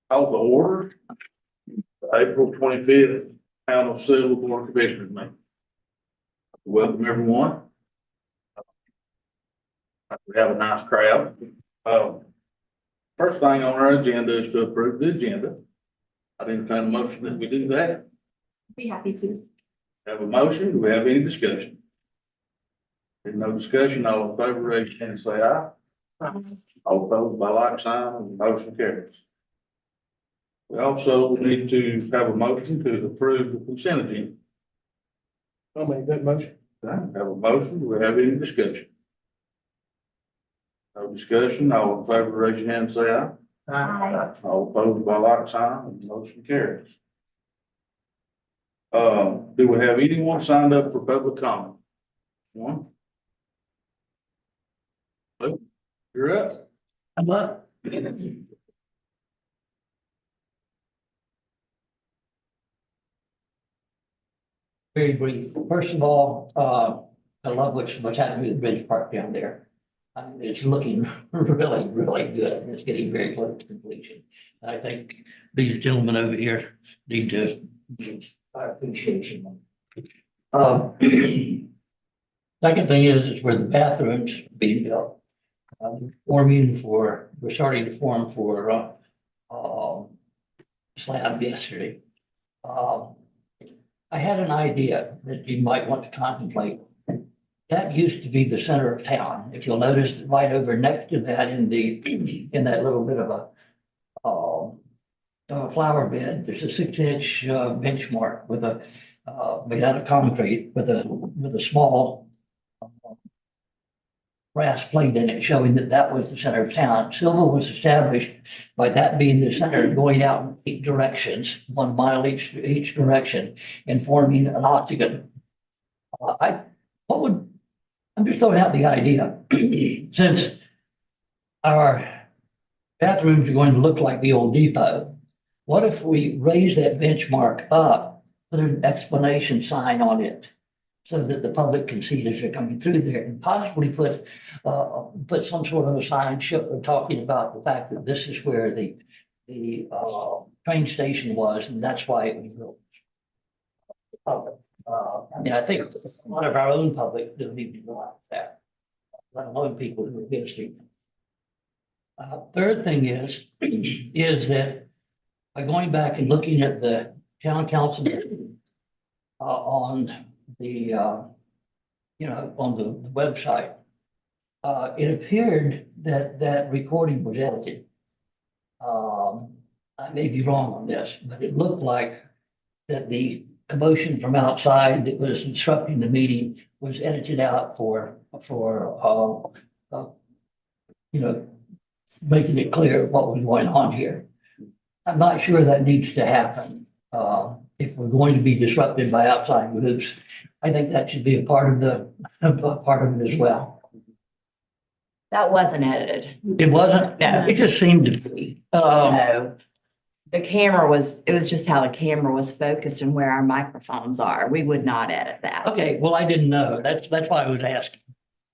Call the order. April 25th, Town of Sylva Board of Commissioners meeting. Welcome, everyone. We have a nice crowd. First thing on our agenda is to approve the agenda. I entertain a motion that we do that. Be happy to. Have a motion. Do we have any discussion? If no discussion, all in favor, raise your hand and say aye. All opposed by like sign, and the motion carries. We also need to have a motion to approve the consent agenda. I'll make that motion. Okay, have a motion. Do we have any discussion? No discussion. All in favor, raise your hand and say aye. Aye. All opposed by like sign, and the motion carries. Do we have anyone signed up for public comment? One? Luke, you're up. I'm up. Very brief. First of all, I love what's happening with the bridge park down there. I mean, it's looking really, really good. It's getting very close to completion. I think these gentlemen over here need to, our appreciation. Second thing is where the bathrooms being built. We're starting to form for, slab yesterday. I had an idea that you might want to contemplate. That used to be the center of town. If you'll notice right over next to that in in that little bit of a flower bed, there's a 6-inch benchmark with made out of concrete with a small brass plate in it showing that was the center of town. Sylva was established by that being the center, going out in 8 directions, 1 mile each direction, and forming an octagon. I'm just throwing out the idea, since our bathrooms are going to look like the old depot, what if we raise that benchmark up, put an explanation sign on it, so that the public can see it as they're coming through there, and possibly put some sort of a sign talking about the fact that this is where the train station was, and that's why it was built. I mean, I think a lot of our own public doesn't even realize that, let alone people who are visiting. Third thing is that by going back and looking at the town council on the on the website, it appeared that recording was edited. I may be wrong on this, but it looked like that the commotion from outside that was disrupting the meeting was edited out for making it clear what was going on here. I'm not sure that needs to happen. If we're going to be disrupted by outside groups, I think that should be a part of it as well. That wasn't edited. It wasn't? No. It just seemed to be. No. The camera it was just how the camera was focused and where our microphones are. We would not edit that. Okay, well, I didn't know. That's why I was asking.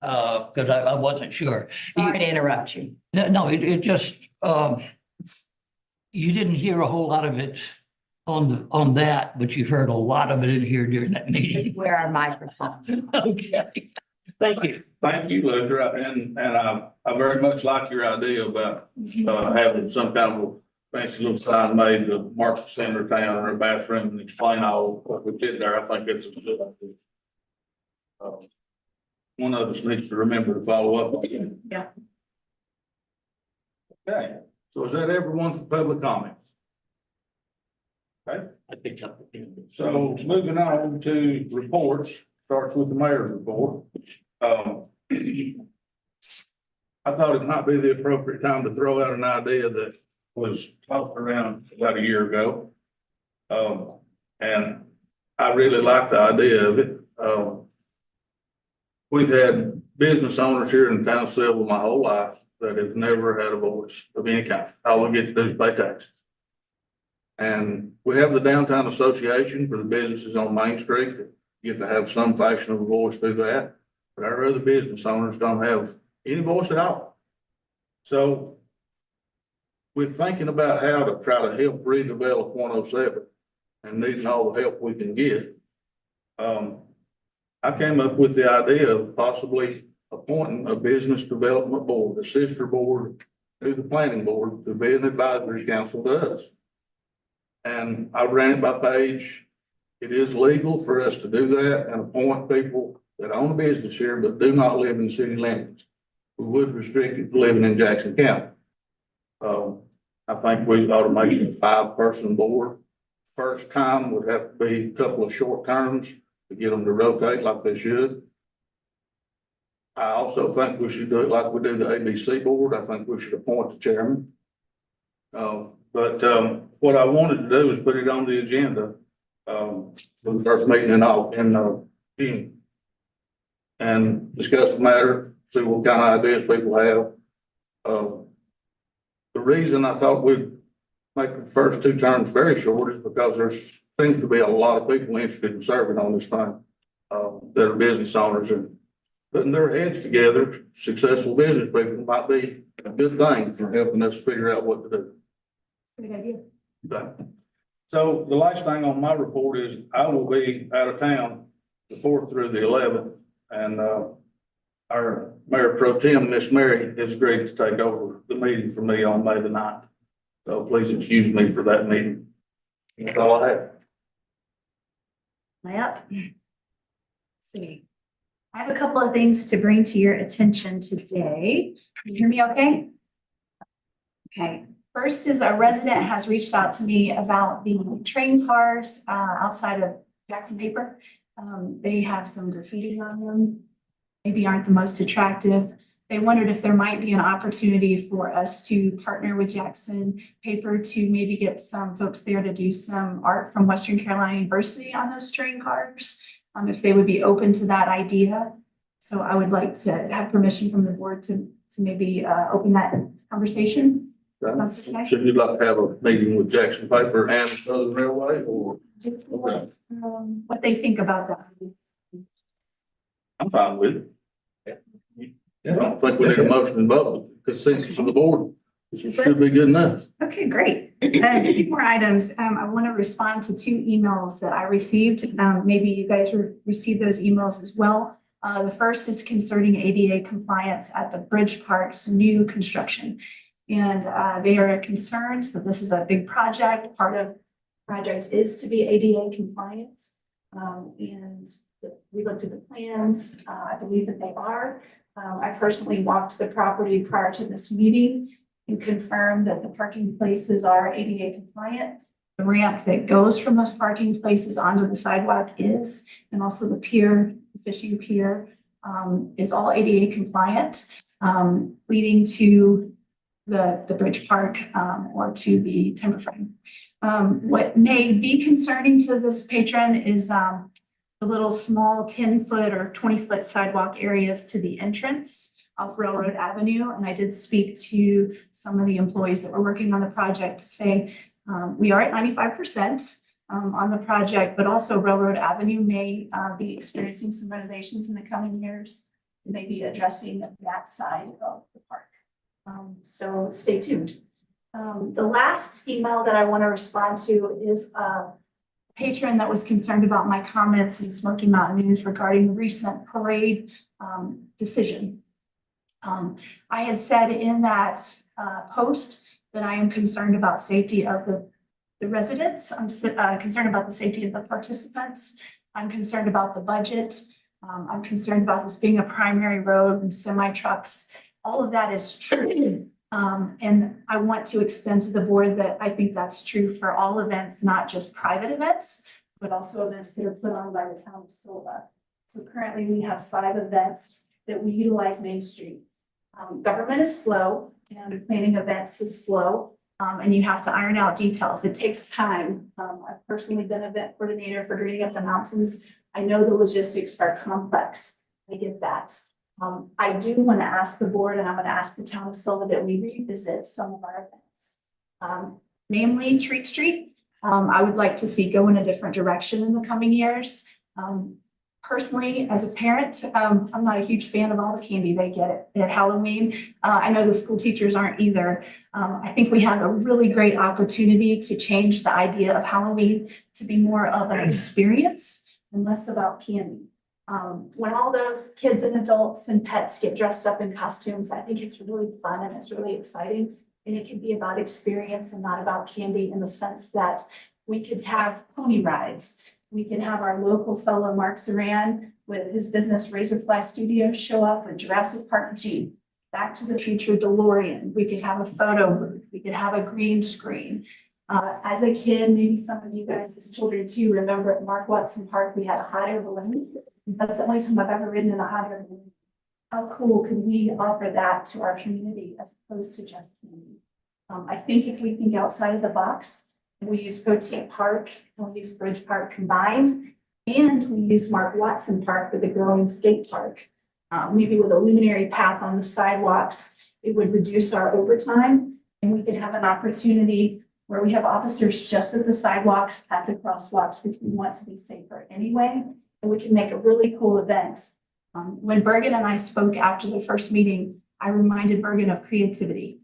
Because I wasn't sure. Sorry to interrupt you. No, it just, you didn't hear a whole lot of it on that, but you heard a lot of it in here during that meeting. It's where our microphones are. Okay, thank you. Thank you, Luther, and I very much like your idea about having some kind of fancy little sign made to mark the center of town or a bathroom and explain all what we did there. I think it's a good idea. One of us needs to remember to follow up on it. Yeah. Okay, so is that everyone for public comments? Okay, I picked up the pin. so moving on to reports, starts with the mayor's report. I thought it might be the appropriate time to throw out an idea that was talked around about a year ago. And I really like the idea of it. We've had business owners here in the town of Sylva my whole life that have never had a voice of any kind. All we get to do is pay taxes. And we have the downtown association for the businesses on Main Street that get to have some fashion of a voice through that. But our other business owners don't have any voice at all. So we're thinking about how to try to help redevelop 107 and needing all the help we can get. I came up with the idea of possibly appointing a business development board, a sister board to the planning board, to be an advisory council to us. And I ran it by Paige. It is legal for us to do that and appoint people that own a business here but do not live in city limits. We would restrict it to living in Jackson County. I think we ought to make it a 5-person board. First time would have to be a couple of short terms to get them to rotate like they should. I also think we should do it like we do the ABC board. I think we should appoint the chairman. But what I wanted to do is put it on the agenda for the first meeting in June, and discuss the matter, see what kind of ideas people have. The reason I thought we'd make the first 2 terms very short is because there seems to be a lot of people interested in serving on this thing, that are business owners, and putting their heads together, successful business people, might be a good thing for helping us figure out what to do. Good idea. Okay. So the last thing on my report is I will be out of town the 4th through the 11th, and our Mayor Pro Tem, Miss Mary, has agreed to take over the meeting for me on May the 9th. So please excuse me for that meeting. That's all I have. Well, let's see. I have a couple of things to bring to your attention today. Can you hear me okay? Okay. First is a resident has reached out to me about the train cars outside of Jackson Paper. They have some graffiti on them, maybe aren't the most attractive. They wondered if there might be an opportunity for us to partner with Jackson Paper to maybe get some folks there to do some art from Western Carolina University on those train cars, if they would be open to that idea. So I would like to have permission from the board to maybe open that conversation. That's okay. Should you like to have a meeting with Jackson Paper and Southern Railway, or? Okay. What they think about that. I'm fine with it. I don't think we need a motion in vote, because since it's on the board, it should be good enough. Okay, great. 2 more items. I want to respond to 2 emails that I received. Maybe you guys received those emails as well. The first is concerning ADA compliance at the Bridge Park's new construction. And they are concerned that this is a big project. Part of the project is to be ADA compliant. And we looked at the plans. I believe that they are. I personally walked the property prior to this meeting and confirmed that the parking places are ADA compliant. The ramp that goes from those parking places onto the sidewalk is, and also the pier, the fishing pier, is all ADA compliant, leading to the Bridge Park or to the timber frame. What may be concerning to this patron is the little small 10-foot or 20-foot sidewalk areas to the entrance off Railroad Avenue. And I did speak to some of the employees that were working on the project to say we are at 95% on the project, but also Railroad Avenue may be experiencing some renovations in the coming years, maybe addressing that side of the park. So stay tuned. The last email that I want to respond to is a patron that was concerned about my comments in Smoky Mountain News regarding the recent parade decision. I had said in that post that I am concerned about safety of the residents. I'm concerned about the safety of the participants. I'm concerned about the budget. I'm concerned about this being a primary road and semi trucks. All of that is true. And I want to extend to the board that I think that's true for all events, not just private events, but also events that are put on by the town of Sylva. So currently we have 5 events that we utilize Main Street. Government is slow and planning events is slow. And you have to iron out details. It takes time. I've personally been event coordinator for Greening Up the Mountains. I know the logistics are complex. I get that. I do want to ask the board, and I'm going to ask the town of Sylva that we revisit some of our events, namely Treat Street. I would like to see go in a different direction in the coming years. Personally, as a parent, I'm not a huge fan of all the candy they get at Halloween. I know the school teachers aren't either. I think we have a really great opportunity to change the idea of Halloween to be more of an experience and less about candy. When all those kids and adults and pets get dressed up in costumes, I think it's really fun and it's really exciting. And it can be about experience and not about candy, in the sense that we could have pony rides. We can have our local fellow Mark Zoran with his business Razorfly Studios show up with Jurassic Park Jeep, Back to the Future DeLorean. We could have a photo booth. We could have a green screen. As a kid, maybe some of you guys as children too remember at Mark Watson Park, we had a hot air balloon. That's the only time I've ever ridden in a hot air balloon. How cool could we offer that to our community as opposed to just candy? I think if we think outside of the box, we use Boutique Park and we use Bridge Park combined, and we use Mark Watson Park with a growing skate park. Maybe with a luminary path on the sidewalks, it would reduce our overtime, and we could have an opportunity where we have officers just at the sidewalks, at the crosswalks, which we want to be safer anyway, and we can make a really cool event. When Bergen and I spoke after the first meeting, I reminded Bergen of creativity.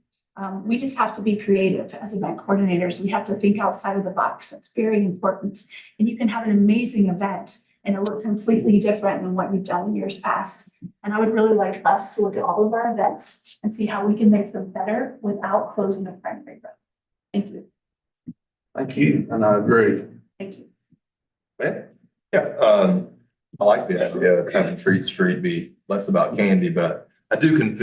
We just have to be creative as event coordinators. We have to think outside of the box. That's very important. And you can have an amazing event and it look completely different than what you've done in years past. And I would really like us to look at all of our events and see how we can make them better without closing the primary road. Thank you. Thank you, and I agree. Thank you. Yeah, I like the idea of having Treat Street be less about candy, but I do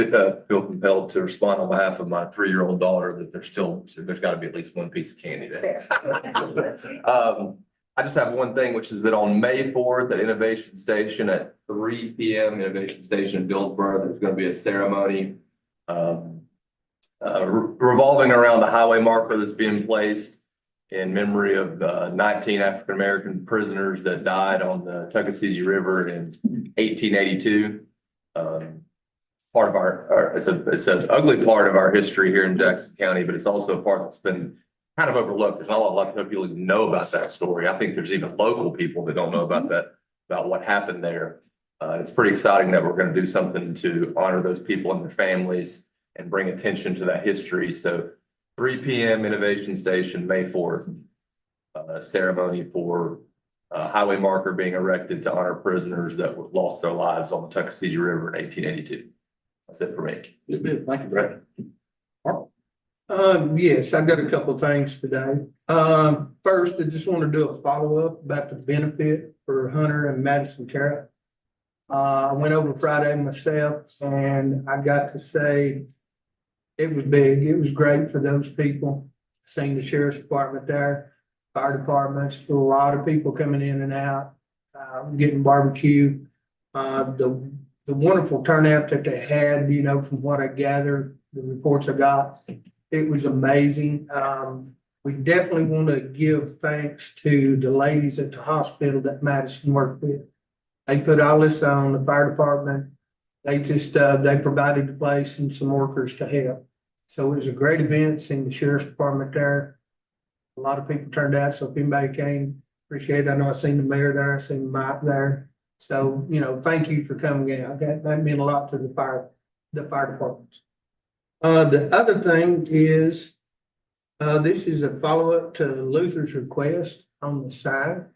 feel compelled to respond on behalf of my 3-year-old daughter that there's got to be at least one piece of candy That's there. fair. I just have one thing, which is that on May 4th at Innovation Station at 3 p.m. Innovation Station in Dillsboro, there's going to be a ceremony revolving around the highway marker that's being placed in memory of 19 African-American prisoners that died on the Tuckasegee River in 1882. Part of it's an ugly part of our history here in Jackson County, but it's also a part that's been kind of overlooked. There's not a lot of people who know about that story. I think there's even local people that don't know about that, about what happened there. It's pretty exciting that we're going to do something to honor those people and their families and bring attention to that history. So 3 p.m. Innovation Station, May 4th, ceremony for highway marker being erected to honor prisoners that lost their lives on the Tuckasegee River in 1882. That's it for me. Good. Thank you, Brett. Yes, I got a couple of things today. First, I just want to do a follow-up about the benefit for Hunter and Madison Terra. I went over Friday myself and I got to say it was big. It was great for those people. Seen the sheriff's department there, fire departments, a lot of people coming in and out, getting barbecue. The wonderful turnout that they had, you know, from what I gathered, the reports I got, it was amazing. We definitely want to give thanks to the ladies at the hospital that Madison worked with. They put all this on, the fire department. They just, they provided the place and some workers to help. So it was a great event, seeing the sheriff's department there. A lot of people turned out, so if anybody came, appreciate it. I know I seen the mayor there, I seen Mike there. So, you know, thank you for coming out. That meant a lot to the fire departments. The other thing is, this is a follow-up to Luther's request on the sign.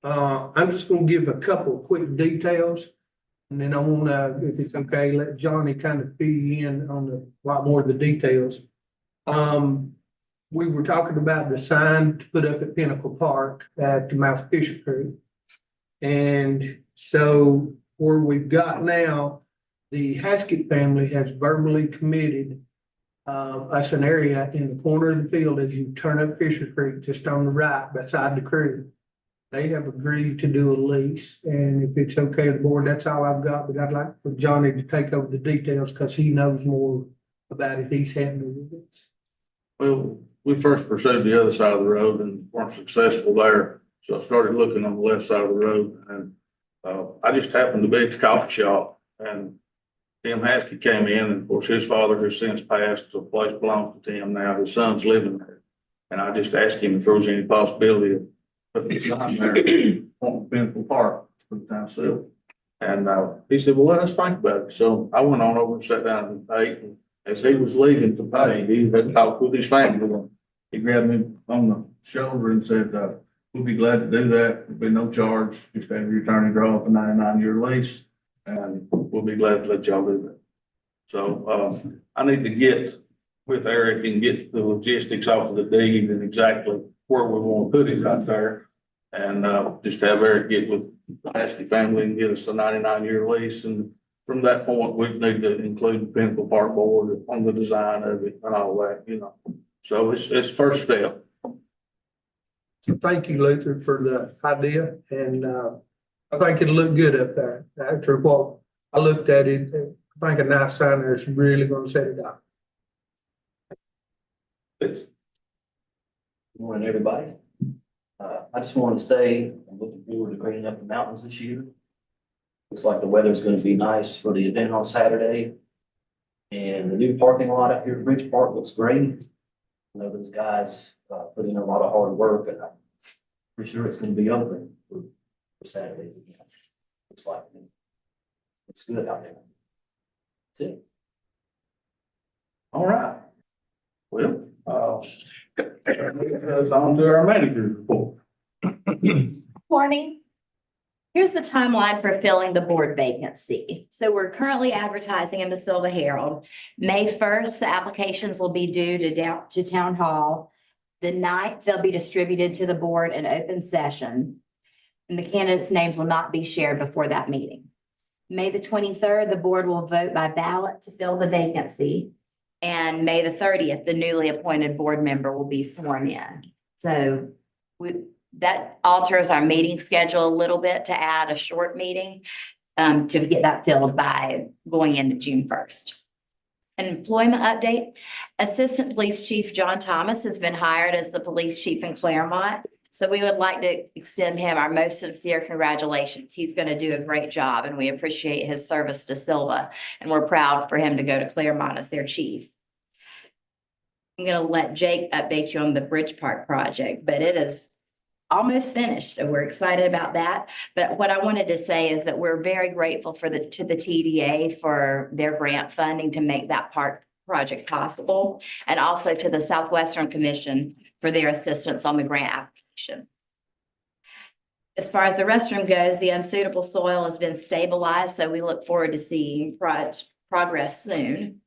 I'm just gonna give a couple of quick details. And then I wanna, if it's okay, let Johnny kind of fill you in on a lot more of the details. We were talking about the sign to put up at Pinnacle Park at the mouth of Fisher Creek. And so where we've got now, the Haskett family has verbally committed us an area in the corner of the field as you turn up Fisher Creek, just on the right beside the creek. They have agreed to do a lease, and if it's okay with the board, that's all I've got. But I'd like for Johnny to take over the details because he knows more about it. He's handling with this. Well, we first pursued the other side of the road and weren't successful there. So I started looking on the left side of the road, and I just happened to be at the coffee shop, and Tim Haskett came in, and of course his father has since passed. The place belongs to Tim now. His son's living there. And I just asked him if there was any possibility of putting a sign there on Pinnacle Park for the town sale. And, he said, well, let us think about it. So I went on over and sat down and ate, and as he was leaving to pay, he had talked with his family. He grabbed me on the shoulder and said, we'll be glad to do that. There'll be no charge, just have your attorney draw up a 99-year lease, and we'll be glad to let y'all do that. So, I need to get with Eric and get the logistics off of the deed and exactly where we want to put it out there. And, just have Eric get with the Ashley family and get us a 99-year lease. And from that point, we need to include the Pinnacle Park Board on the design of it and all that, you know. So it's first step. Thank you, Luther, for the idea, and I think it'll look good up there. After what I looked at it, I think a nice sign there is really gonna set it up. It's, Morning, everybody. I just wanted to say, I'm looking forward to greening up the mountains this year. Looks like the weather's gonna be nice for the event on Saturday. And the new parking lot up here at Bridge Park looks great. I know those guys, put in a lot of hard work, and I'm pretty sure it's gonna be open for Saturday. Looks like it's good out there. That's it. all right. Well, goes on to our manager's report. Morning. Here's the timeline for filling the board vacancy. So we're currently advertising in the Sylva Herald. May 1st, the applications will be due to town hall. The 9th, they'll be distributed to the board in open session. And the candidates' names will not be shared before that meeting. May the 23rd, the board will vote by ballot to fill the vacancy. And May the 30th, the newly appointed board member will be sworn in. So that alters our meeting schedule a little bit to add a short meeting to get that filled by going into June 1st. An employment update, Assistant Police Chief John Thomas has been hired as the police chief in Claremont. So we would like to extend him our most sincere congratulations. He's going to do a great job, and we appreciate his service to Sylva, and we're proud for him to go to Claremont as their chief. I'm going to let Jake update you on the Bridge Park project, but it is almost finished, so we're excited about that. But what I wanted to say is that we're very grateful to the TDA for their grant funding to make that park project possible, and also to the Southwestern Commission for their assistance on the grant application. As far as the restroom goes, the unsuitable soil has been stabilized, so we look forward to seeing progress soon.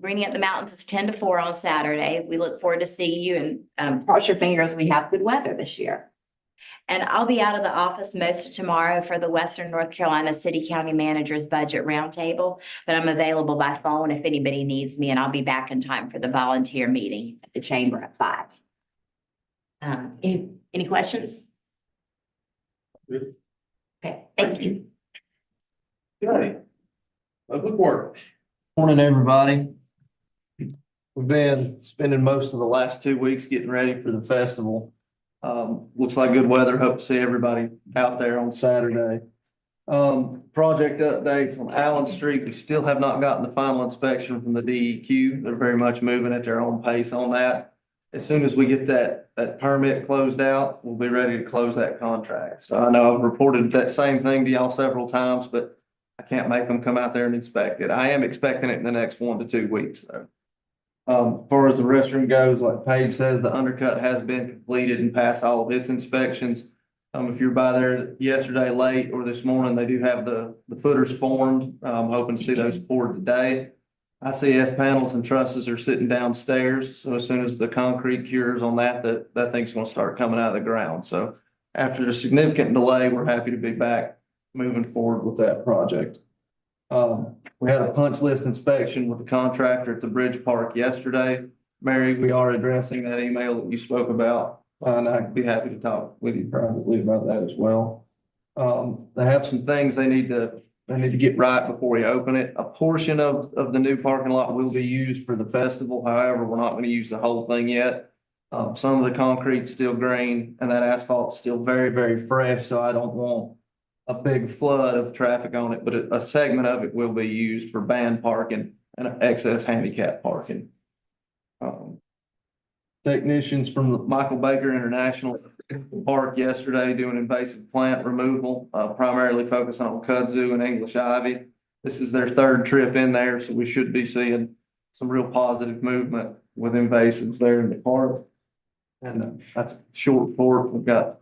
Greening Up the Mountains is 10 to 4 on Saturday. We look forward to seeing you, and cross your fingers we have good weather this year. And I'll be out of the office most of tomorrow for the Western North Carolina City County Manager's Budget Roundtable, but I'm available by phone if anybody needs me, and I'll be back in time for the volunteer meeting at the chamber at 5. Any questions? Good. Okay, thank you. Okay. Public Works. Morning, everybody. We've been spending most of the last 2 weeks getting ready for the festival. Looks like good weather. Hope to see everybody out there on Saturday. Project updates on Allen Street. We still have not gotten the final inspection from the DEQ. They're very much moving at their own pace on that. As soon as we get that permit closed out, we'll be ready to close that contract. So I know I've reported that same thing to y'all several times, but I can't make them come out there and inspect it. I am expecting it in the next 1 to 2 weeks though. As far as the restroom goes, like Paige says, the undercut has been completed and passed all of its inspections. If you're by there yesterday late or this morning, they do have the footers formed. I'm hoping to see those poured today. ICF panels and trusses are sitting downstairs. So as soon as the concrete cures on that thing's gonna start coming out of the ground. So after a significant delay, we're happy to be back moving forward with that project. We had a punch list inspection with the contractor at the Bridge Park yesterday. Mary, we are addressing that email that you spoke about, and I'd be happy to talk with you privately about that as well. They have some things they need to get right before we open it. A portion of the new parking lot will be used for the festival. However, we're not going to use the whole thing yet. Some of the concrete's still green and that asphalt's still very, very fresh, so I don't want a big flood of traffic on it, but a segment of it will be used for band parking and excess handicap parking. Technicians from the Michael Baker International park yesterday doing invasive plant removal, primarily focusing on kudzu and English ivy. This is their third trip in there, so we should be seeing some real positive movement with invasives there in the park. And that's a short report. We've got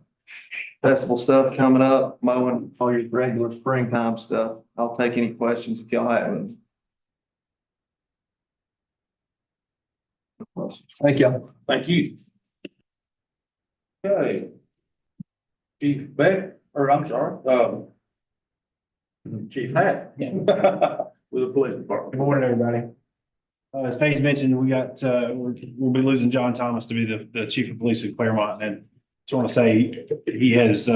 festival stuff coming up, mowing all your regular springtime stuff. I'll take any questions if y'all have any. Thank y'all. Thank you. Okay. Chief Beck, or I'm sorry, Chief Hat. With the police department. Good morning, everybody. As Paige mentioned, we'll be losing John Thomas to be the chief of police in Claremont. And just want to say he has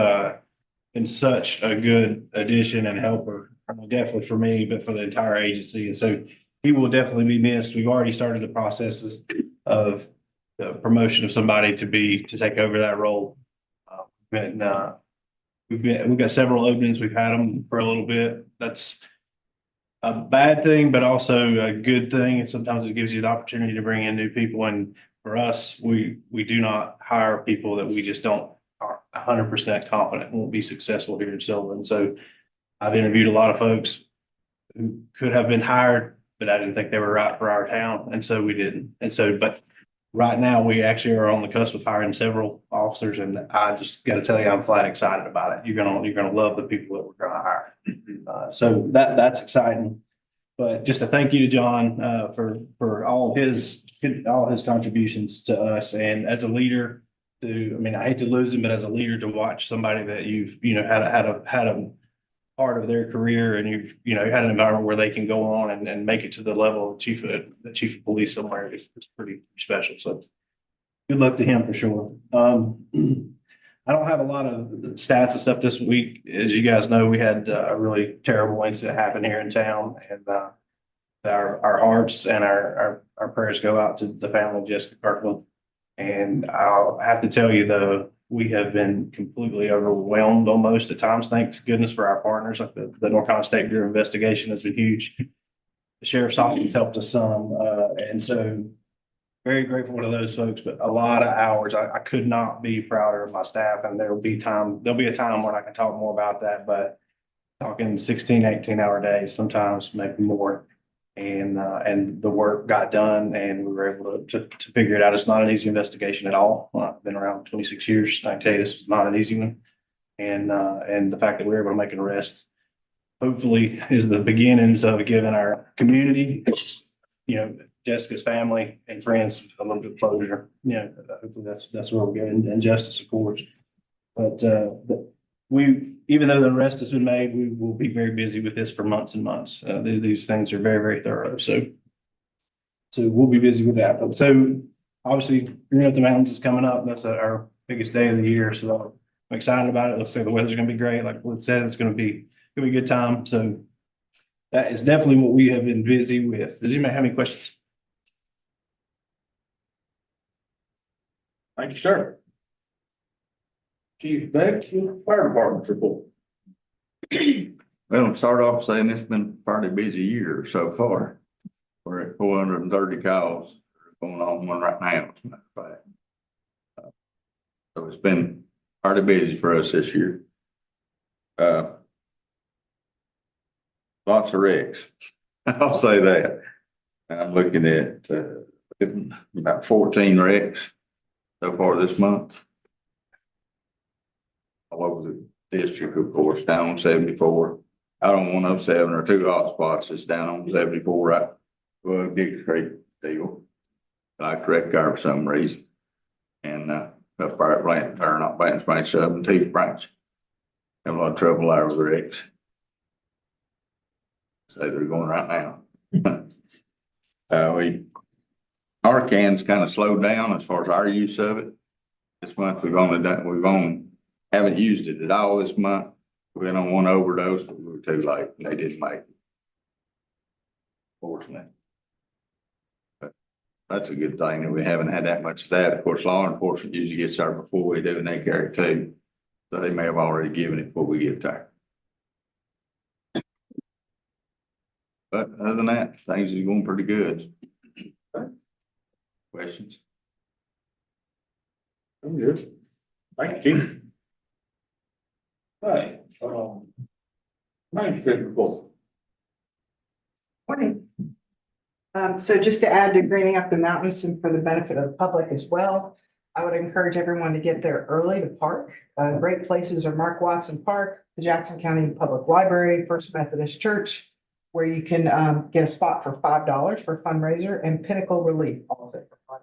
been such a good addition and helper, definitely for me, but for the entire agency. And so he will definitely be missed. We've already started the processes of the promotion of somebody to take over that role. We've got several openings. We've had them for a little bit. That's a bad thing, but also a good thing. And sometimes it gives you the opportunity to bring in new people. And for us, we do not hire people that we just don't are 100% confident won't be successful here in Sylva. And so I've interviewed a lot of folks who could have been hired, but I didn't think they were right for our town. And so we didn't. And so, but right now we actually are on the cusp of hiring several officers, and I just got to tell you, I'm flat excited about it. You're gonna love the people that we're gonna hire. So that's exciting. But just a thank you to John for all his contributions to us, and as a leader, I hate to lose him, but as a leader to watch somebody that you've had a part of their career, and you've had an environment where they can go on and make it to the level of chief of police somewhere. It's pretty special. So good luck to him for sure. I don't have a lot of stats and stuff this week. As you guys know, we had a really terrible incident happen here in town, and our hearts and our prayers go out to the family of Jessica Kirkland. And I'll have to tell you, though, we have been completely overwhelmed almost at times. Thanks goodness for our partners. Like the North Carolina State Bureau of Investigation has been huge. The sheriff's office helped us some, and so very grateful to those folks, but a lot of hours. I could not be prouder of my staff, and there'll be a time when I can talk more about that, but talking 16, 18-hour days, sometimes maybe more. And the work got done, and we were able to figure it out. It's not an easy investigation at all. I've been around 26 years. I can tell you this is not an easy one. And the fact that we were able to make an arrest hopefully is the beginnings of giving our community, Jessica's family and friends a little bit of closure. Hopefully that's where we're getting, and justice, of course. But even though the arrest has been made, we will be very busy with this for months and months. These things are very, very thorough. So we'll be busy with that. But so obviously, Green Up the Mountains is coming up. That's our biggest day of the year. So I'm excited about it. Looks like the weather's going to be great. Like Wood said, it's going to be a good time. So that is definitely what we have been busy with. Does anybody have any questions? Thank you, sir. Chief Beck, Fire Department report. Well, I'll start off saying it's been a fairly busy year so far. We're at 430 calls. There's going on one right now, as a matter of fact. So it's been fairly busy for us this year. Lots of wrecks. I'll say that. I'm looking at about 14 wrecks so far this month. All over the district, of course, down on 74. Out on 107 or two hot spots, it's down on 74 right. Well, Dix Creek deal. I correct car for some reason. And up there at Blanton, or not Blanton's Branch, 17th Branch. Have a lot of trouble there with wrecks. Say they're going right now. Our cans kind of slowed down as far as our use of it. This month haven't used it at all this month. We went on one overdose, but we were too late. They didn't make it. Fortunately. But that's a good thing that we haven't had that much of that. Of course, law enforcement usually gets there before we do, and they carry it too. So they may have already given it before we get there. But other than that, things are going pretty good. Questions? I'm good. Thank you. Right, Main Street report. Morning. So just to add to greening up the mountains and for the benefit of the public as well, I would encourage everyone to get there early to park. Great places are Mark Watson Park, the Jackson County Public Library, First Methodist Church, where you can get a spot for $5 for a fundraiser, and Pinnacle Relief also for $5.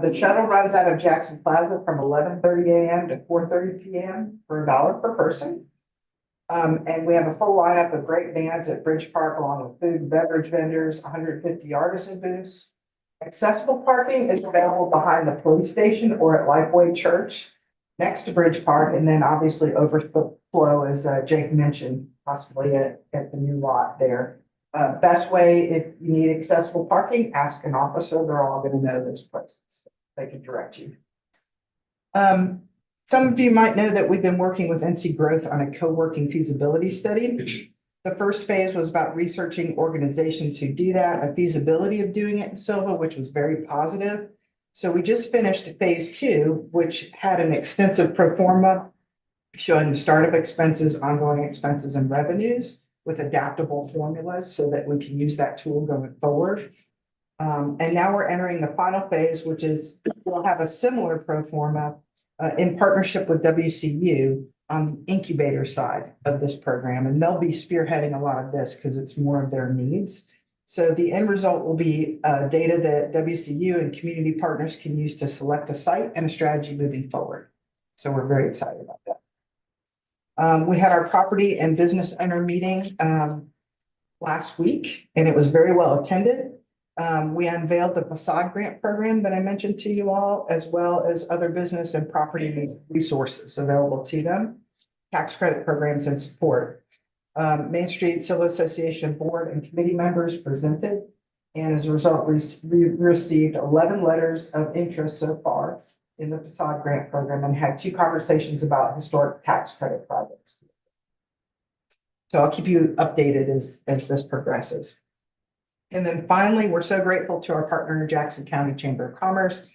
The shuttle runs out of Jackson Plaza from 11:30 a.m. to 4:30 p.m. for $1 per person. And we have a full lineup of great bands at Bridge Park, along with food and beverage vendors, 150 artisan booths. Accessible parking is available behind the police station or at Lifeway Church next to Bridge Park, and then obviously overflow, as Jake mentioned, possibly at the new lot there. Best way, if you need accessible parking, ask an officer. They're all going to know those places. They can direct you. Some of you might know that we've been working with NC Growth on a co-working feasibility study. The first phase was about researching organizations who do that, a feasibility of doing it in Sylva, which was very positive. So we just finished phase 2, which had an extensive pro forma showing the startup expenses, ongoing expenses, and revenues with adaptable formulas so that we can use that tool going forward. And now we're entering the final phase, which is we'll have a similar pro forma in partnership with WCU on the incubator side of this program. And they'll be spearheading a lot of this because it's more of their needs. So the end result will be data that WCU and community partners can use to select a site and a strategy moving forward. So we're very excited about that. We had our property and business owner meeting last week, and it was very well attended. We unveiled the facade grant program that I mentioned to you all, as well as other business and property resources available to them, tax credit programs and support. Main Street Civil Association board and committee members presented, and as a result, we received 11 letters of interest so far in the facade grant program and had 2 conversations about historic tax credit projects. So I'll keep you updated as this progresses. And then finally, we're so grateful to our partner, Jackson County Chamber of Commerce.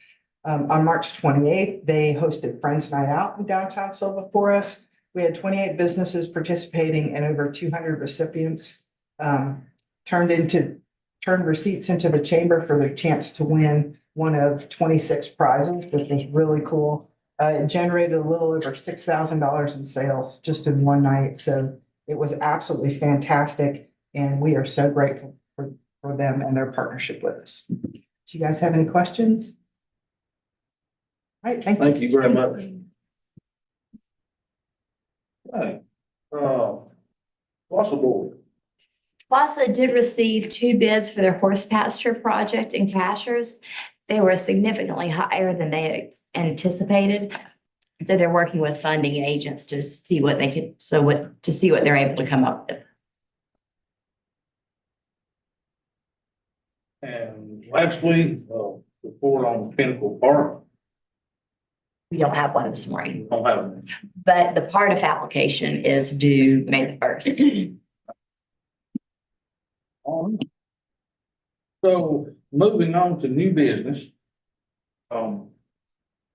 On March 28th, they hosted Friends Night Out in downtown Sylva for us. We had 28 businesses participating and over 200 recipients turned receipts into the chamber for their chance to win one of 26 prizes, which was really cool. It generated a little over $6,000 in sales just in one night. So it was absolutely fantastic. And we are so grateful for them and their partnership with us. Do you guys have any questions? All right, Thank you very much. Right, what's the board? Plaza did receive 2 bids for their horse pasture project in Cashers. They were significantly higher than they had anticipated. So they're working with funding agents to see what they could, to see what they're able to come up with. And last week, report on Pinnacle Park. We don't have one this morning, Don't have it. but the part of application is due May the 1st. So moving on to new business.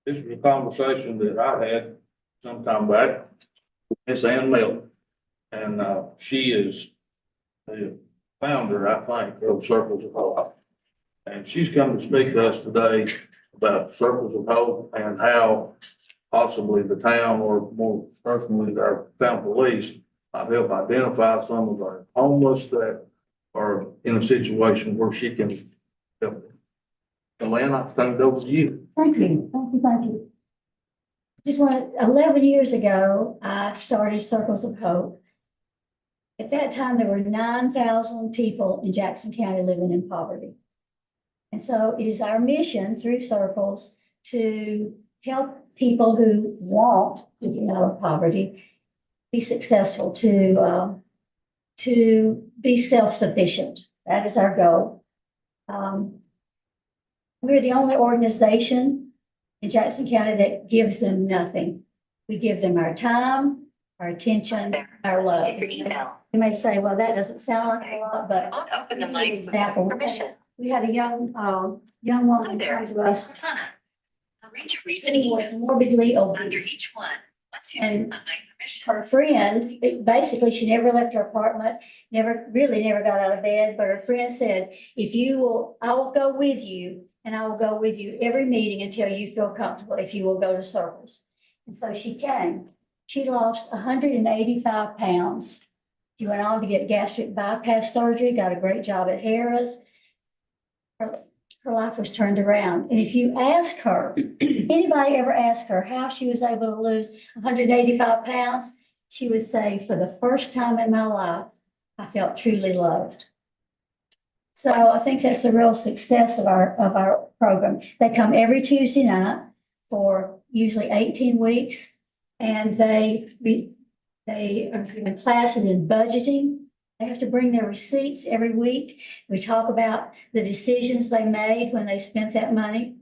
This was a conversation that I had sometime back with Miss Ann Miller. And she is the founder, I think, of Circles of Hope. And she's come to speak to us today about Circles of Hope and how possibly the town, or more personally, our town police, might help identify some of our homeless that are in a situation where she can help them. And Lynn, I turn it over to you. Thank you, thank you, thank you. Just 11 years ago, I started Circles of Hope. At that time, there were 9,000 people in Jackson County living in poverty. And so it is our mission through Circles to help people who want to get out of poverty be successful, to be self-sufficient. That is our goal. We're the only organization in Jackson County that gives them nothing. We give them our time, our attention, our love. Your email. You may say, well, that doesn't sound like a lot, but Don't open the I'll give you an mic. example. Permission. We had a young woman come to us He was morbidly obese. And her friend, basically, she never left her apartment, never got out of bed, but her friend said, if you will, I will go with you, and I will go with you every meeting until you feel comfortable, if you will go to circles. And so she came. She lost 185 pounds. She went on to get gastric bypass surgery, got a great job at Harris. Her life was turned around. And if you ask her, anybody ever ask her how she was able to lose 185 pounds, she would say, for the first time in my life, I felt truly loved. So I think that's a real success of our program. They come every Tuesday night for usually 18 weeks, and they are given classes in budgeting. They have to bring their receipts every week. We talk about the decisions they made when they spent that money.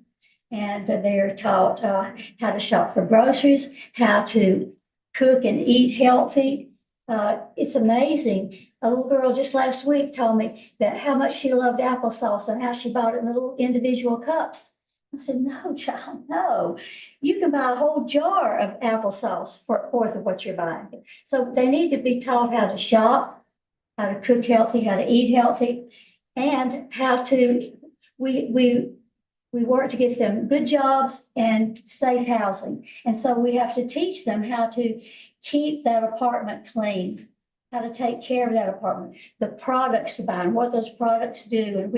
And they're taught how to shop for groceries, how to cook and eat healthy. It's amazing. A little girl just last week told me that how much she loved applesauce and how she bought it in little individual cups. I said, no, child, no. You can buy a whole jar of applesauce for a fourth of what you're buying. So they need to be taught how to shop, how to cook healthy, how to eat healthy, and how to, we work to get them good jobs and safe housing. And so we have to teach them how to keep that apartment clean, how to take care of that apartment, the products to buy and what those products do and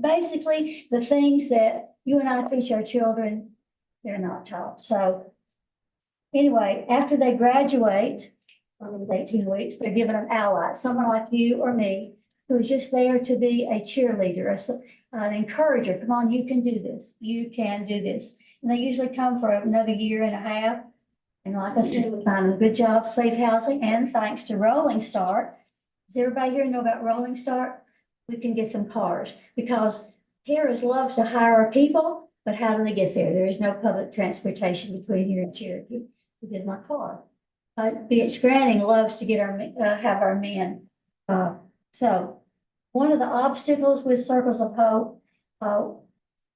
basically the things that you and I teach our children, they're not taught. So anyway, after they graduate, over 18 weeks, they're given an ally, someone like you or me, who is just there to be a cheerleader, an encourager. Come on, you can do this. You can do this. And they usually come for another year and a half. And like I said, we find them good jobs, safe housing, and thanks to Rolling Start. Does everybody here know about Rolling Start? We can get them cars because Harris loves to hire people, but how do they get there? There is no public transportation between here and Cherokee to get my car. BH Granting loves to get have our men. So one of the obstacles with Circles of Hope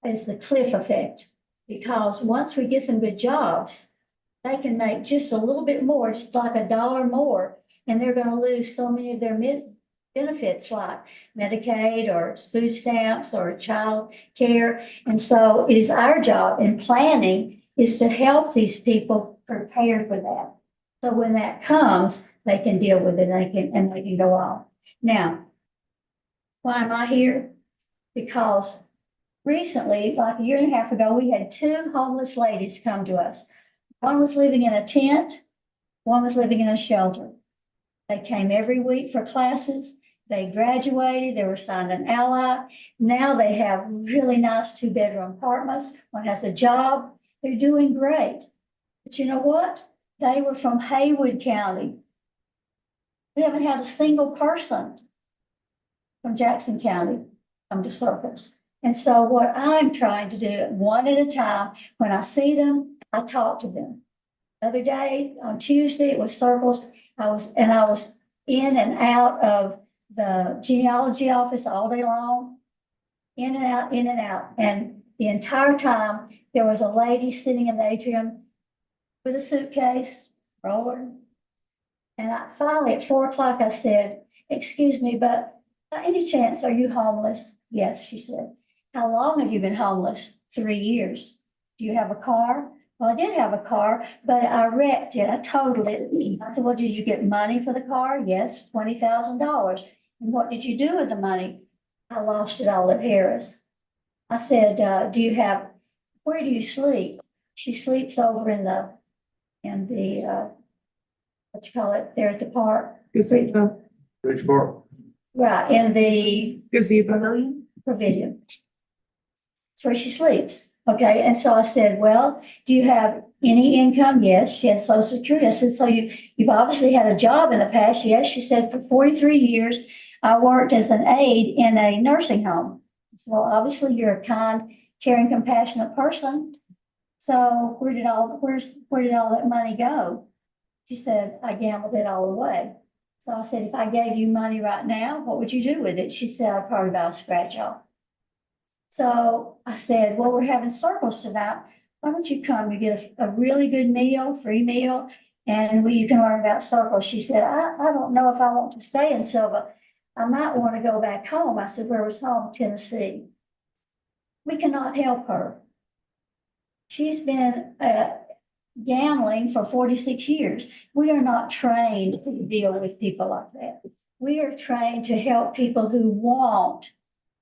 is the cliff effect, because once we get them good jobs, they can make just a little bit more, just like $1 more, and they're going to lose so many of their benefits like Medicaid or food stamps or child care. And so it is our job in planning is to help these people prepare for that. So when that comes, they can deal with it and they can go on. Now, why am I here? Because recently, like a year and a half ago, we had 2 homeless ladies come to us. One was living in a tent, one was living in a shelter. They came every week for classes. They graduated, they were assigned an ally. Now they have really nice 2-bedroom apartments. One has a job. They're doing great. But you know what? They were from Haywood County. We haven't had a single person from Jackson County come to Circles. And so what I'm trying to do, one at a time, when I see them, I talk to them. The other day, on Tuesday, it was Circles. I was in and out of the genealogy office all day long, in and out, in and out. And the entire time, there was a lady sitting in the atrium with a suitcase, rolling. And finally, at 4 o'clock, I said, excuse me, but by any chance, are you homeless? Yes, she said. How long have you been homeless? 3 years. Do you have a car? Well, I did have a car, but I wrecked it. I totaled it. I said, well, did you get money for the car? Yes, $20,000. And what did you do with the money? I lost it all at Harris. I said, where do you sleep? She sleeps over in the what you call it, there at the park. Gazebo. Which part? Right, in the Gazebo. pavilion. That's where she sleeps. Okay, and so I said, well, do you have any income? Yes, she had Social Security. I said, so you've obviously had a job in the past. Yes, she said, for 43 years, I worked as an aide in a nursing home. I said, well, obviously you're a kind, caring, compassionate person. So where did all that money go? She said, I gambled it all away. So I said, if I gave you money right now, what would you do with it? She said, I'd probably buy a scratch off. So I said, well, we're having circles tonight. Why don't you come? You get a really good meal, free meal, and you can learn about circles. She said, I don't know if I want to stay in Sylva. I might want to go back home. I said, where was home? Tennessee. We cannot help her. She's been gambling for 46 years. We are not trained to deal with people like that. We are trained to help people who want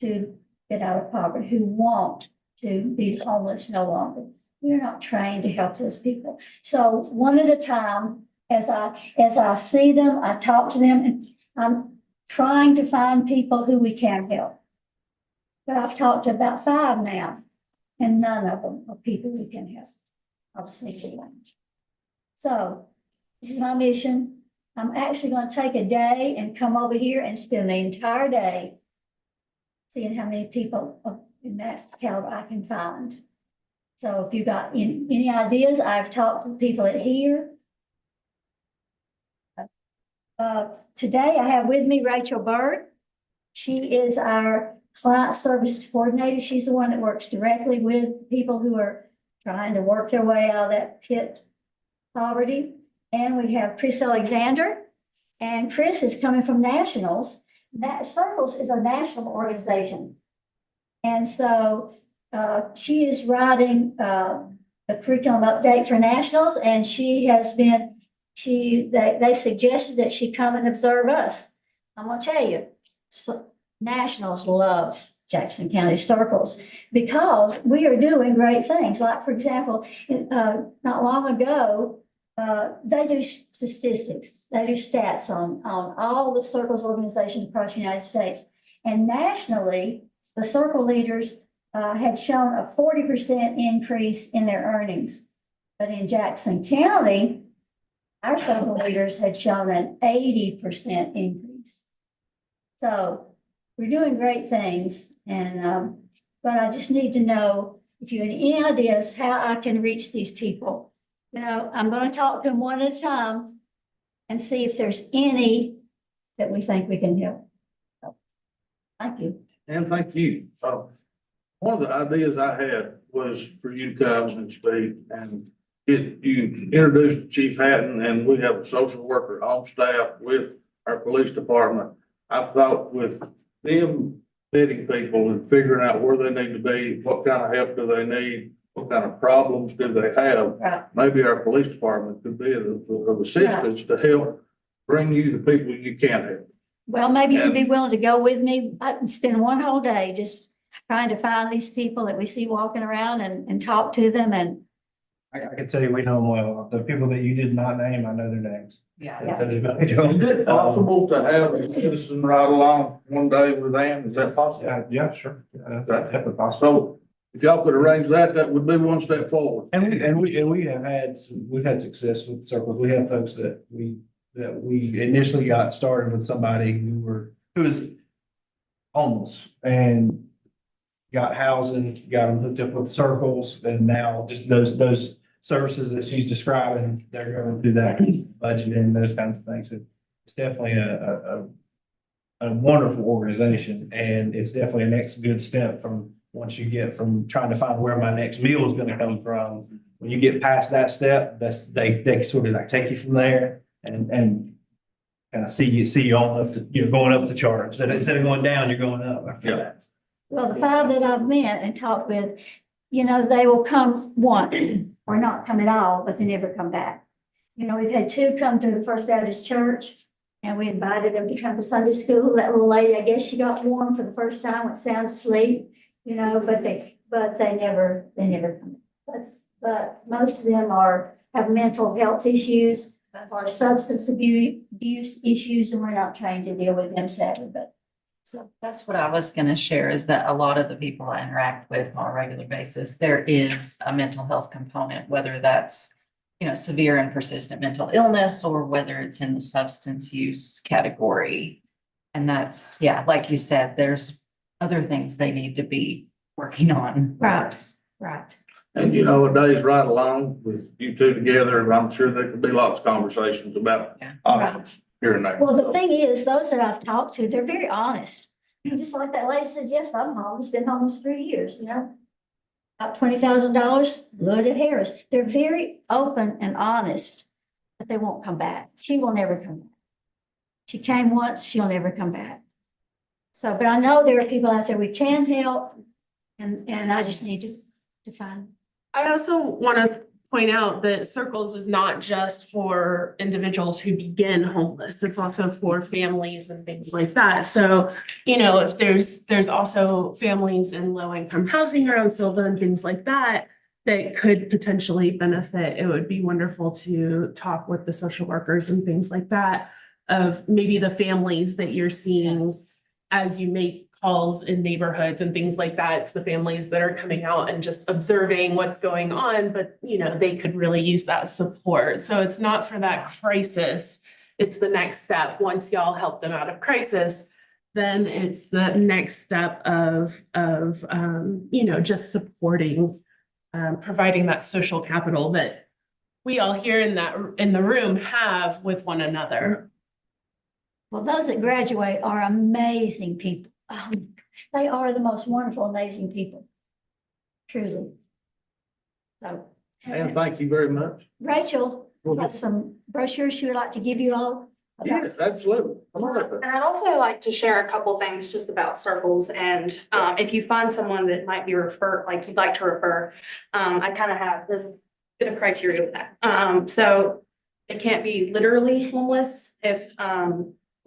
to get out of poverty, who want to be homeless no longer. We're not trained to help those people. So one at a time, as I see them, I talk to them, and I'm trying to find people who we can help. But I've talked to about 5 now, and none of them are people we can help. I'll see you. So this is my mission. I'm actually going to take a day and come over here and spend the entire day seeing how many people in that caliber I can find. So if you got any ideas, I've talked to the people at here. Today I have with me Rachel Bird. She is our client service coordinator. She's the one that works directly with people who are trying to work their way out of that pit poverty. And we have Chris Alexander. And Chris is coming from Nationals. That Circles is a national organization. And so she is writing a curriculum update for Nationals, and they suggested that she come and observe us. I'm gonna tell you, Nationals loves Jackson County Circles because we are doing great things. Like, for example, not long ago, they do statistics, they do stats on all the Circles organizations across the United States. And nationally, the Circle leaders had shown a 40% increase in their earnings. But in Jackson County, our Circle leaders had shown an 80% increase. So we're doing great things. And but I just need to know if you have any ideas how I can reach these people. You know, I'm going to talk to them one at a time and see if there's any that we think we can help. So, thank you. And thank you. One of the ideas I had was for you to come and speak and you introduced Chief Hatton, and we have a social worker on staff with our police department. I thought with them vetting people and figuring out where they need to be, what kind of help do they need, what kind of problems do they have? Right. Maybe our police department could be of assistance to help bring you the people you can help. Well, maybe you'd be willing to go with me. I can spend one whole day just trying to find these people that we see walking around and talk to them. And I can tell you, we know them well. The people that you did not name, I know their names. yeah. Is it possible to have a citizen ride along one day with them? Is that possible? Yeah, sure. That's Okay. definitely possible. So if y'all could arrange that, that would be one step forward. And we've had success with Circles. We have folks that we initially got started with somebody who was homeless and got housing, got them hooked up with Circles, and now just those services that she's describing, they're going through that budget and those kinds of things. It's definitely a wonderful organization, and it's definitely a next good step from once you get from trying to find where my next meal is going to come from. When you get past that step, they sort of like take you from there and kind of see you on up to, you're going up the chart. Instead of going down, you're going up after that. Well, the 5 that I've met and talked with, you know, they will come once or not come at all, but they never come back. You know, we've had 2 come to the First Baptist Church, and we invited them to come to Sunday school. That little lady, I guess she got warm for the first time, went sound asleep, you know, but they never come. But most of them have mental health issues or substance abuse issues, and we're not trained to deal with them, sadly, but. So that's what I was going to share, is that a lot of the people I interact with on a regular basis, there is a mental health component, whether that's, you know, severe and persistent mental illness or whether it's in the substance use category. And that's, yeah, like you said, there's other things they need to be working on. Right. And you know, a day's right along with you two together, I'm sure there could be lots of conversations about options here and there. Well, the thing is, those that I've talked to, they're very honest. Just like that lady said, yes, I'm homeless, been homeless 3 years, you know? About $20,000, loaded Harris. They're very open and honest, but they won't come back. She will never come back. She came once, she'll never come back. So, but I know there are people out there we can help, and I just need to find. I also want to point out that Circles is not just for individuals who begin homeless. It's also for families and things like that. So, you know, if there's also families in low income housing around Sylva and things like that, that could potentially benefit, it would be wonderful to talk with the social workers and things like that of maybe the families that you're seeing as you make calls in neighborhoods and things like that. It's the families that are coming out and just observing what's going on, but you know, they could really use that support. So it's not for that crisis. It's the next step. Once y'all help them out of crisis, then it's the next step of you know, just supporting, providing that social capital that we all here in the room have with one another. Well, those that graduate are amazing people. They are the most wonderful, amazing people. Truly. So. And thank you very much. Rachel has some brochures she would like to give you all. Yes, absolutely. And I'd also like to share a couple things just about Circles, and if you find someone that might be referred, like you'd like to refer, I kind of have, there's a bit of criteria with that. So it can't be literally homeless.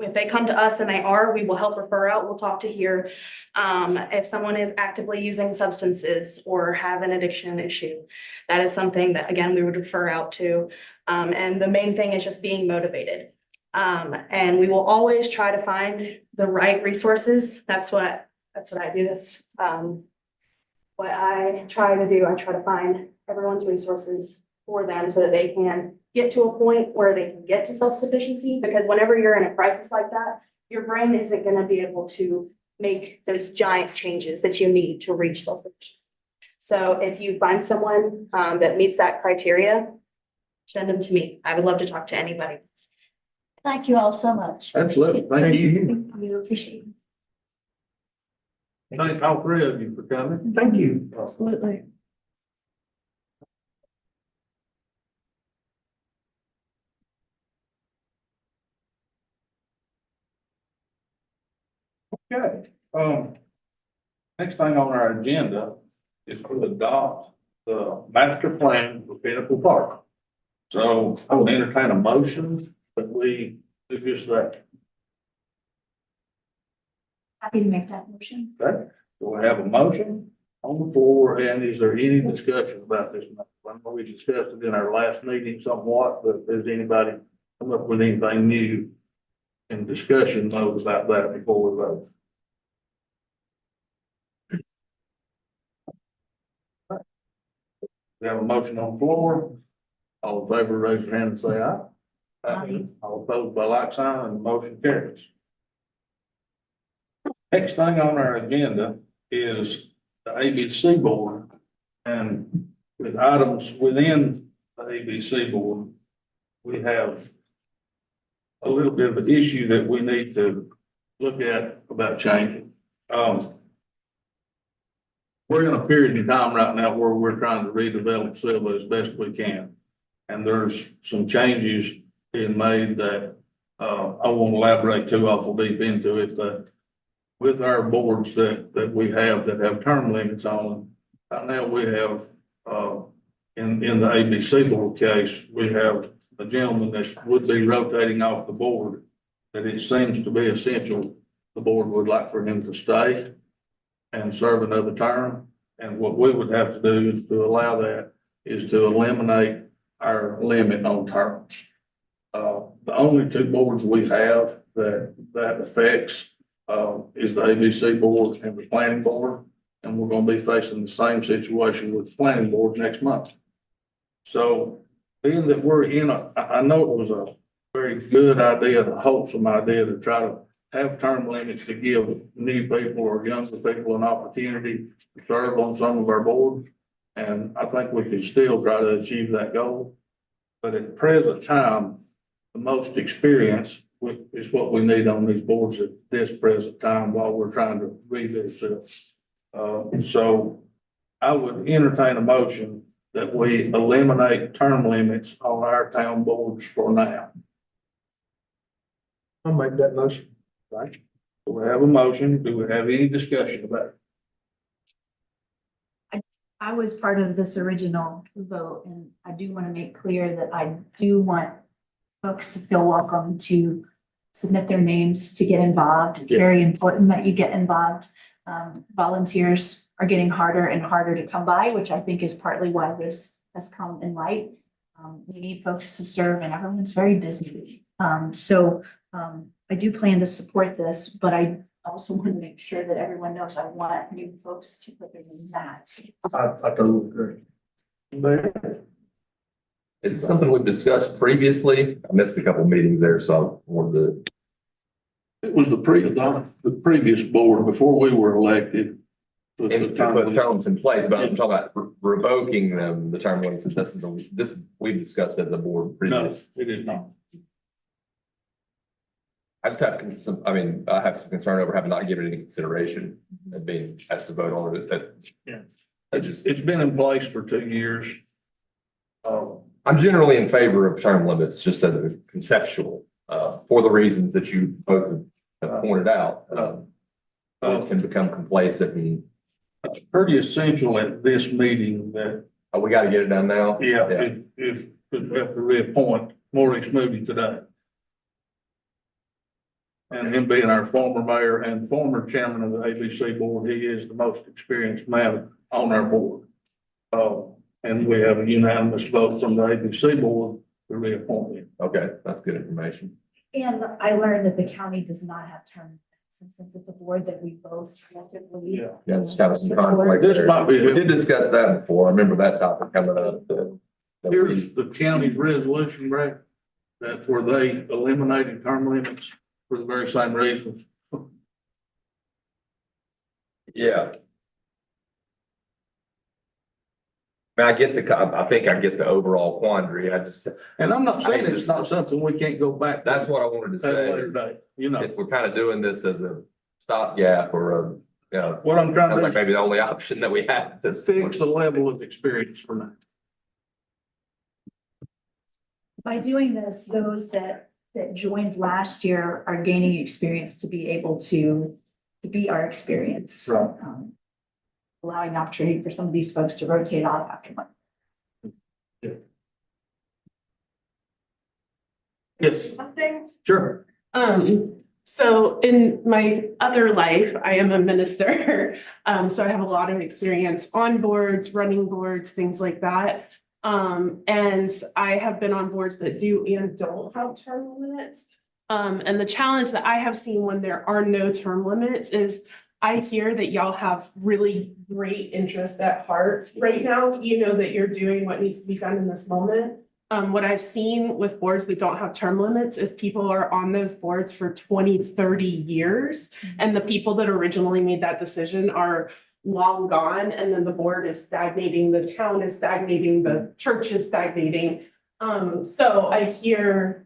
If they come to us and they are, we will help refer out. We'll talk to here. If someone is actively using substances or have an addiction issue, that is something that, again, we would refer out to. And the main thing is just being motivated. And we will always try to find the right resources. That's what I do. That's what I try to do. I try to find everyone's resources for them so that they can get to a point where they can get to self-sufficiency, because whenever you're in a crisis like that, your brain isn't going to be able to make those giant changes that you need to reach self-sufficiency. So if you find someone that meets that criteria, send them to me. I would love to talk to anybody. Thank you all so much. Absolutely. Thank you. I appreciate it. Thank all three of you for coming. Thank you. Absolutely. Okay, next thing on our agenda is to adopt the master plan for Pinnacle Park. So I would entertain a motion that we do just that. Happy to make that motion. Okay, do we have a motion on the floor, and is there any discussion about this? I know we discussed it in our last meeting somewhat, but does anybody come up with anything new in discussion mode about that before we vote? We have a motion on the floor. All in favor, raise your hand and say aye. Aye. All opposed by like sign, and the motion carries. Next thing on our agenda is the ABC board, and with items within the ABC board, we have a little bit of an issue that we need to look at about changing. We're in a period of time right now where we're trying to redevelop Sylva as best we can. And there's some changes being made that, I won't elaborate too awful deep into it, but with our boards that we have that have term limits on them, right now we have, in the ABC board case, we have a gentleman that would be rotating off the board, that it seems to be essential the board would like for him to stay and serve another term. And what we would have to do is to allow that is to eliminate our limit on terms. The only two boards we have that affects is the ABC board and the planning board. And we're going to be facing the same situation with the planning board next month. So being that we're in I know it was a very good idea, a wholesome idea to try to have term limits to give new people or younger people an opportunity to serve on some of our boards. And I think we can still try to achieve that goal. But at present time, the most experience is what we need on these boards at this present time while we're trying to read this. So I would entertain a motion that we eliminate term limits on our town boards for now. I'll make that motion. Right? Do we have a motion? Do we have any discussion about it? I was part of this original vote, and I do want to make clear that I do want folks to feel welcome to submit their names to get involved. It's very important that you get involved. Volunteers are getting harder and harder to come by, which I think is partly why this has come in light. We need folks to serve, and everyone's very busy. I do plan to support this, but I also want to make sure that everyone knows I want new folks to put their names in that. I totally agree. It's something we've discussed previously. I missed a couple of meetings there, so I wanted to. It was the previous board before we were elected. And put terms in place, but I'm talking about revoking them, the term limits. This we've discussed as a board No, previously. it did not. I just have some, I mean, I have some concern over having not given it any consideration and being asked to vote on it. It's been in place for 2 years. I'm generally in favor of term limits, just as a conceptual, for the reasons that you both have pointed out. It can become complacent and. It's pretty essential at this meeting that. We got to get it done now. If we have to reappoint Maurice Moody today. And him being our former mayor and former chairman of the ABC board, he is the most experienced man on our board. And we have a unanimous vote from the ABC board to reappoint him. Okay, that's good information. And I learned that the county does not have term limits, and since it's a board that we both collectively. Yeah, it's kind of some conflict This there. might be. We did discuss that before. I remember that topic coming up. Here's the county's resolution, Brad, that's where they eliminated term limits for the very same reasons. Yeah. I get I think I get the overall quandary. And I'm not saying it's not something we can't go back. That's what I wanted to At a say. later date, you know. If we're kind of doing this as a stopgap or What I'm trying to do like is maybe the only option that we have at this fix point. the level of experience for now. By doing this, those that joined last year are gaining experience to be able to be our experience. Right. Allowing the opportunity for some of these folks to rotate off after one. Yes, Something? sure. So in my other life, I am a minister. So I have a lot of experience on boards, running boards, things like that. And I have been on boards that do and don't have term limits. And the challenge that I have seen when there are no term limits is I hear that y'all have really great interest at heart right now. You know that you're doing what needs to be done in this moment. What I've seen with boards that don't have term limits is people are on those boards for 20, 30 years. And the people that originally made that decision are long gone. And then the board is stagnating, the town is stagnating, the church is stagnating. So I hear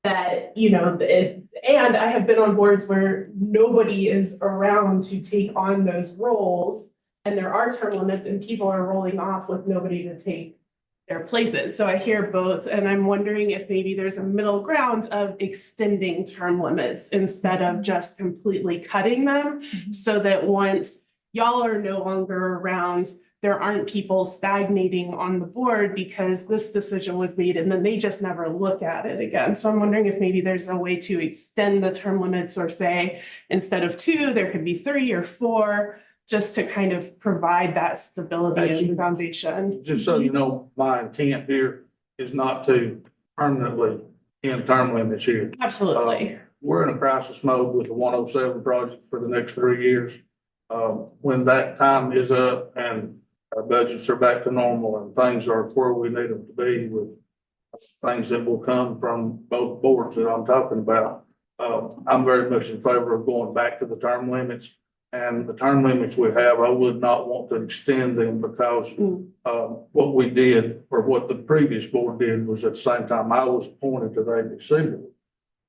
that, you know, and I have been on boards where nobody is around to take on those roles. And there are term limits and people are rolling off with nobody to take their places. So I hear both, and I'm wondering if maybe there's a middle ground of extending term limits instead of just completely cutting them, so that once y'all are no longer around, there aren't people stagnating on the board because this decision was made and then they just never look at it again. So I'm wondering if maybe there's a way to extend the term limits, or say instead of 2, there could be 3 or 4. Just to kind of provide that stability and foundation. Just so you know, my intent here is not to permanently end term limits here. Absolutely. We're in a crisis mode with the 107 project for the next 3 years. When that time is up and our budgets are back to normal and things are where we need them to be, with things that will come from both boards that I'm talking about, I'm very much in favor of going back to the term limits. And the term limits we have, I would not want to extend them, because what we did, or what the previous board did, was at the same time I was appointed to the ABC board.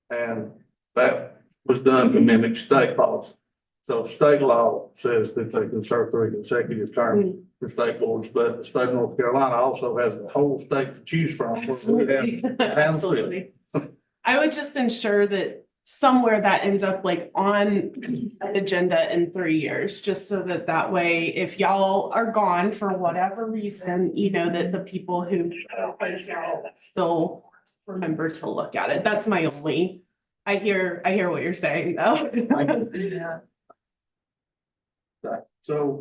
And That was done to mimic state policy. So state law says that they can serve 3 consecutive terms for state boards, but the state of North Carolina also has the whole state to choose from. Absolutely. Absolutely. I would just ensure that somewhere that ends up like on an agenda in 3 years, just so that that way, if y'all are gone for whatever reason, you know, that the people who still remember to look at it. That's my only, I hear what you're saying though. Yeah. So,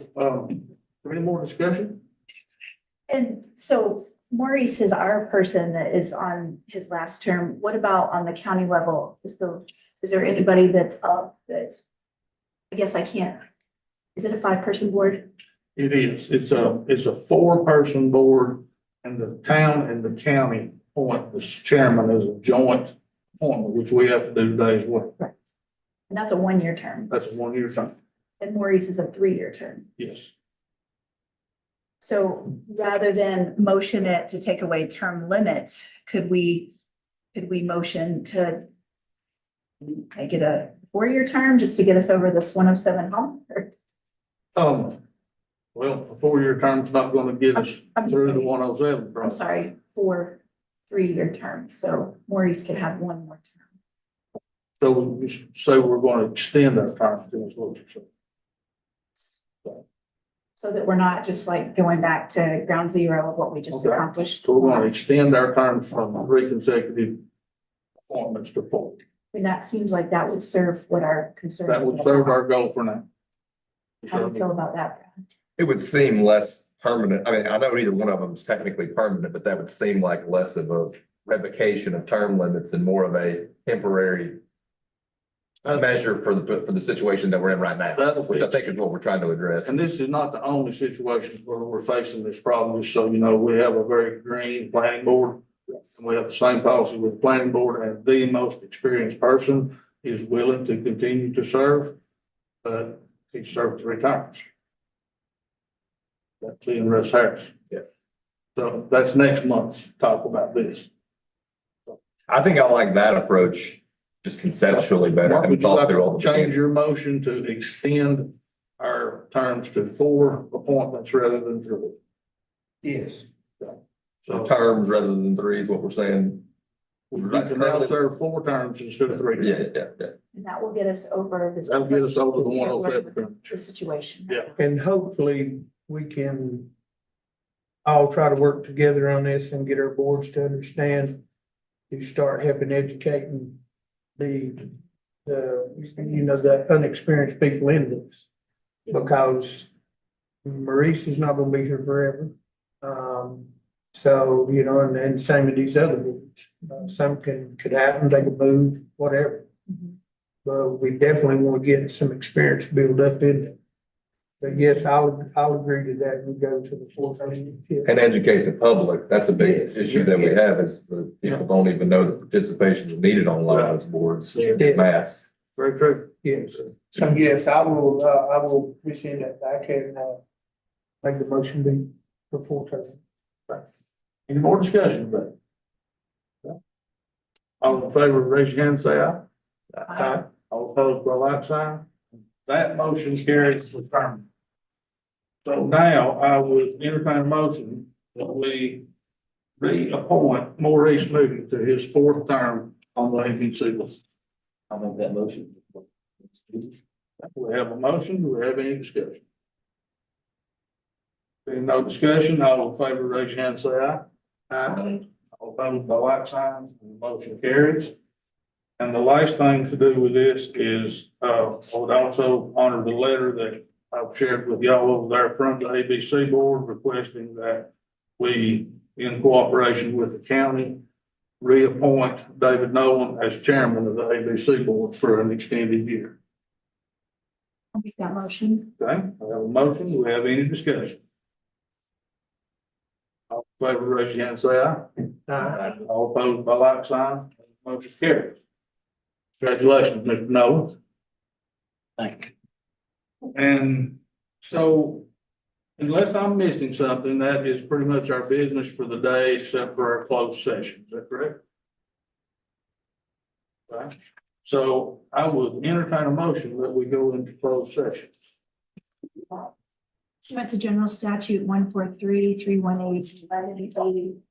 any more discussion? And so Maurice is our person that is on his last term. What about on the county level? Is there anybody that's up that's, I guess I can't, is it a 5-person board? It is. It's a 4-person board, and the town and the county appoint the chairman as a joint appointment, which we have to do today as well. Right. And that's a 1-year term. That's a 1-year term. And Maurice is a 3-year term. Yes. So rather than motion it to take away term limits, could we motion to make it a 4-year term just to get us over this 107 hump? Well, a 4-year term's not gonna get us through the 107 I'm process. sorry, 4 3-year terms, so Maurice could have 1 more term. So we say we're gonna extend that term to this legislature. So that we're not just like going back to ground zero of what we just Okay. accomplished. So we're gonna extend our terms from 3 consecutive appointments to 4. And that seems like that would serve what our concern. That would serve our goal for now. How do you feel about that, Brad? It would seem less permanent. I mean, I know neither one of them is technically permanent, but that would seem like less of a revocation of term limits and more of a temporary measure for the situation that we're in right now, which I think is what we're trying to address. And this is not the only situation where we're facing this problem, just so you know, we have a very green planning board. Yes. We have the same policy with the planning board, and the most experienced person is willing to continue to serve, but he served 3 terms. That's being Russ Harris. Yes. So that's next month's talk about this. I think I like that approach just conceptually better. I Mark, haven't would you thought like through all to the change your motion to extend our terms to 4 appointments rather than 3? Yes. So terms rather than 3 is what we're saying. we can now serve 4 terms instead of 3. Yeah. And that will get us over this. That'll get us over the 107. The situation. Yeah. And hopefully we can all try to work together on this and get our boards to understand, to start helping educating the unexperienced people in this. Because Maurice is not gonna be here forever. So, and same with these other boards. Some could happen, they could move, whatever. But we definitely want to get some experience built up in it. But yes, I'll agree to that. We go to the 4th. And educate the public. That's a big Yes. issue that we have is the people don't even know that participation is needed on a lot of those boards. Yeah. Mass. Very true. Yes. So yes, I will rescind that back and, make the motion be for 4 terms. Any more discussion about it? All in favor, raise your hand, say aye. Aye. All opposed, by like sign. That motion carries the term. So now I would entertain a motion that we reappoint Maurice Moody to his 4th term on the ABC list. I'll make that motion. We have a motion. Do we have any discussion? Being no discussion, all in favor, raise your hand, say aye. Aye. All opposed, by like sign, the motion carries. And the last thing to do with this is, I would also honor the letter that I've shared with y'all over there from the ABC board requesting that we, in cooperation with the county, reappoint David Nolan as chairman of the ABC board for an extended year. I'll make that motion. Okay, I have a motion. Do we have any discussion? All in favor, raise your hand, and say aye. All opposed, by like sign, motion carries. Congratulations, Mr. Nolan. Thank you. And so, unless I'm missing something, that is pretty much our business for the day, except for our closed session. Is that correct? Right. So I would entertain a motion that we go into closed session. Pursuant to General Statute 143-318-1183,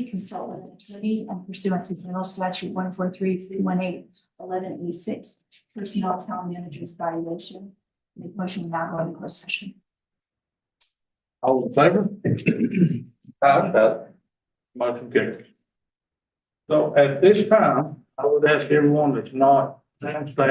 consultant attorney, and pursuant to General Statute 143-318-1186, personnel town manager's evaluation. Make motion to now go into closed session. All in favor? Motion carries. So at this time, I would ask everyone that's not town staff